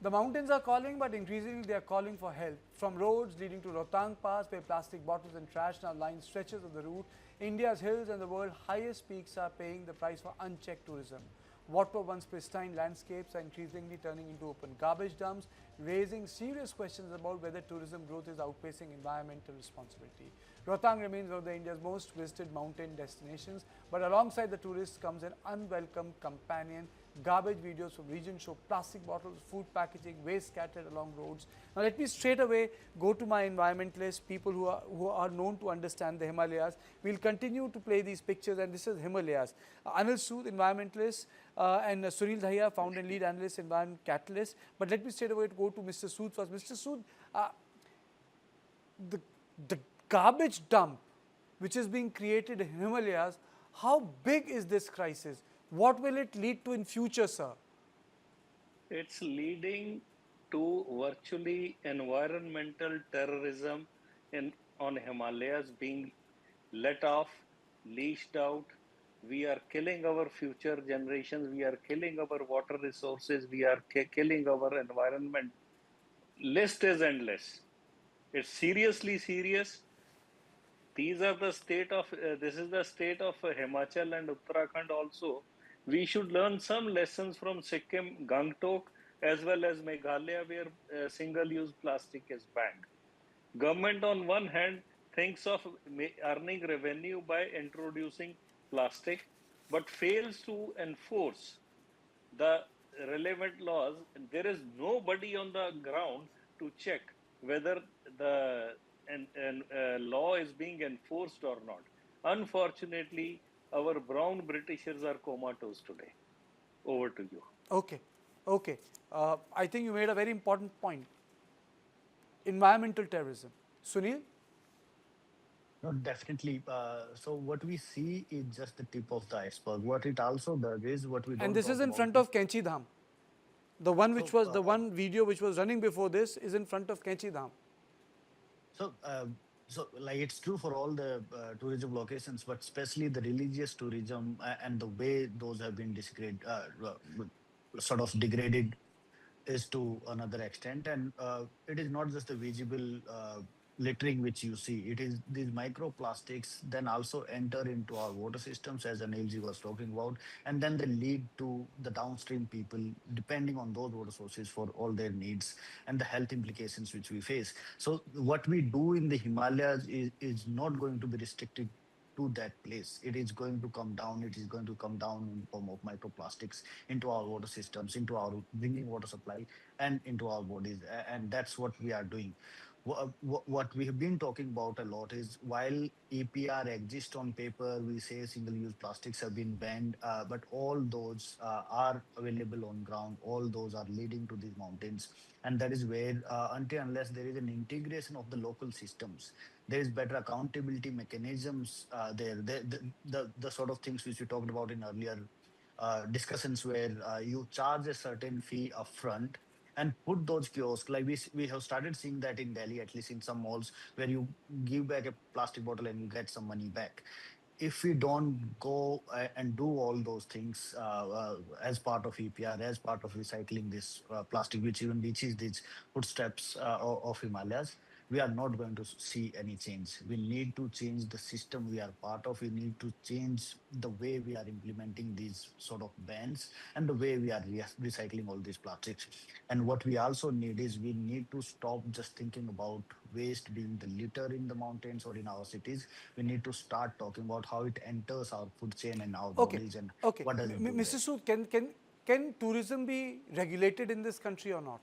The mountains are calling, but increasingly they are calling for help. From roads leading to Rohtang Pass, where plastic bottles and trash now line stretches of the route, India's hills and the world's highest peaks are paying the price for unchecked tourism. What were once pristine landscapes are increasingly turning into open garbage dumps, raising serious questions about whether tourism growth is outpacing environmental responsibility. Rohtang remains one of India's most visited mountain destinations, but alongside the tourists comes an unwelcome companion. Garbage videos from region show plastic bottles, food packaging, waste scattered along roads. Now let me straight away go to my environmentalists, people who are known to understand the Himalayas. We'll continue to play these pictures, and this is Himalayas. Anil Sood, environmentalist, and Sunil Dahiya, founder and lead analyst, Environment Catalyst. But let me straight away go to Mr. Sood first. Mr. Sood, the garbage dump which is being created in Himalayas, how big is this crisis? What will it lead to in future, sir? It's leading to virtually environmental terrorism on Himalayas being let off, leashed out. We are killing our future generations. We are killing our water resources. We are killing our environment. List is endless. It's seriously serious. These are the state of this is the state of Himachal and Uttarakhand also. We should learn some lessons from Sikkim, Gangtok, as well as Meghalaya, where single-use plastic is banned. Government on one hand thinks of earning revenue by introducing plastic, but fails to enforce the relevant laws. There is nobody on the ground to check whether the law is being enforced or not. Unfortunately, our brown Britishers are comatose today. Over to you. Okay, okay. I think you made a very important point. Environmental terrorism. Sunil? No, definitely. So what we see is just the tip of the iceberg. What it also does is what we And don't this is talk in about front is of Kenchi Dham. The one which so was the one video which was running before this is in front of Kenchi Dham. so so like it's true for all the tourism locations, but especially the religious tourism and the way those have been degraded, sort of degraded is to another extent, and it is not just the visible littering which you see. It is these microplastics then also enter into our water systems, as Anilji was talking about, and then they lead to the downstream people depending on those water sources for all their needs and the health implications which we face. So what we do in the Himalayas is not going to be restricted to that place. It is going to come down. It is going to come down in form of microplastics into our water systems, into our drinking water supply, and into our bodies. And that's what we are doing. What we have been talking about a lot is while EPR exists on paper, we say single-use plastics have been banned, but all those are available on ground. All those are leading to these mountains, and that is where until unless there is an integration of the local systems, there is better accountability mechanisms there. The sort of things which we talked about in earlier discussions where you charge a certain fee upfront and put those kiosks like we have started seeing that in Delhi, at least in some malls, where you give back a plastic bottle and you get some money back. If we don't go and do all those things as part of EPR, as part of recycling this plastic, which even reaches these footsteps of Himalayas, we are not going to see any change. We need to change the system we are part of. We need to change the way we are implementing these sort of bans and the way we are recycling all these plastics. And what we also need is we need to stop just thinking about waste being the litter in the mountains or in our cities. We need to start talking about how it enters our food chain and our Okay, bodies and okay. what does it do Mr. there. Sood, can tourism be regulated in this country or not?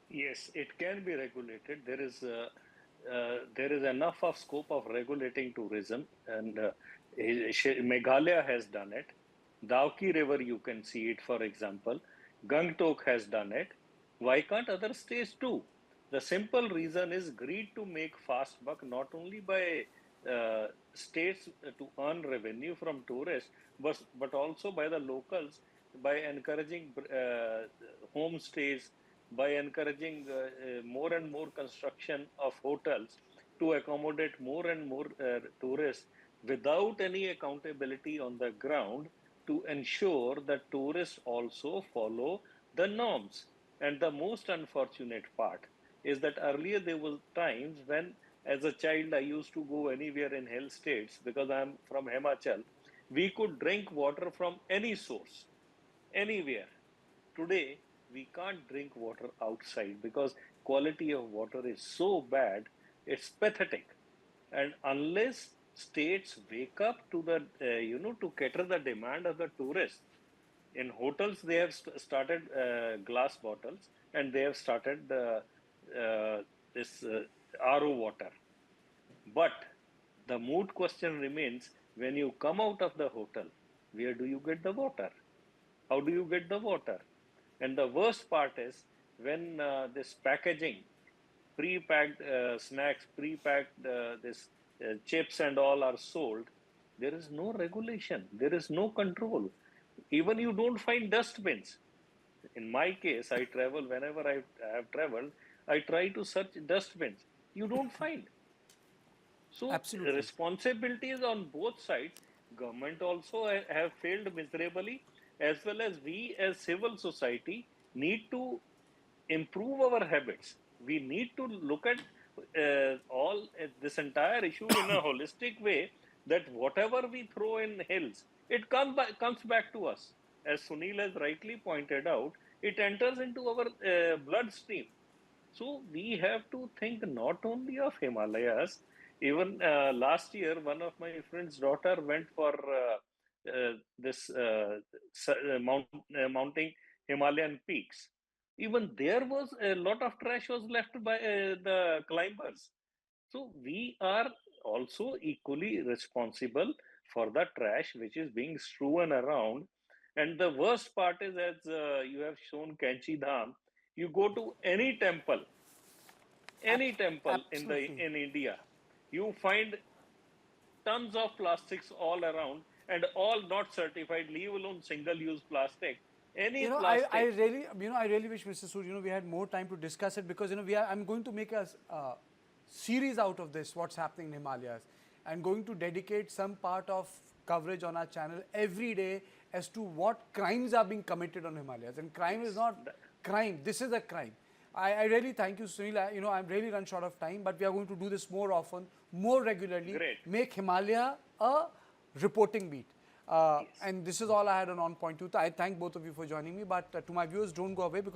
Yes, it can be regulated. There is enough of scope of regulating tourism, and Meghalaya has done it. Dauki River, you can see it, for example. Gangtok has done it. Why can't other states too? The simple reason is greed to make fast buck, not only by states to earn revenue from tourists, but also by the locals by encouraging homestays, by encouraging more and more construction of hotels to accommodate more and more tourists without any accountability on the ground to ensure that tourists also follow the norms. And the most unfortunate part is that earlier there were times when, as a child, I used to go anywhere in hill states because I'm from Himachal. We could drink water from any source, anywhere. Today, we can't drink water outside because quality of water is so bad, it's pathetic. And unless states wake up to the, to cater the demand of the tourists, in hotels they have started glass bottles, and they have started this RO water. But the moot question remains: when you come out of the hotel, where do you get the water? How do you get the water? And the worst part is when this packaging, pre-packed snacks, pre-packed this chips and all are sold, there is no regulation, there is no control. Even you don't find dustbins. In my case, I travel, whenever I have traveled, I try to search dustbins. You don't find. So Absolutely. responsibilities on both sides. Government also have failed miserably, as well as we as civil society need to improve our habits. We need to look at all this entire issue in a holistic way, that whatever we throw in hills, it comes back to us. As Sunil has rightly pointed out, it enters into our bloodstream. So we have to think not only of Himalayas. Even last year, one of my friend's daughter went for this mounting Himalayan peaks. Even there was a lot of trash was left by the climbers. So we are also equally responsible for the trash which is being strewn around. And the worst part is, as you have shown Kanchi Dham, you go to any temple Absolutely. in India, you find tons of plastics all around, and all not certified, leave alone single-use plastic. Any I plastic. really, I really wish, Mr. Sood, we had more time to discuss it because, I'm going to make a series out of this, what's happening in Himalayas, and going to dedicate some part of coverage on our channel every day as to what crimes are being committed on Himalayas. And crime is not crime. This is a crime. I really thank you, Sunil. I'm really run short of time, but we are going to do this more often, more regularly. Great. Make Himalaya a reporting beat. Yes. And this is all I had on point 2. I thank both of you for joining me. But to my viewers, don't go away because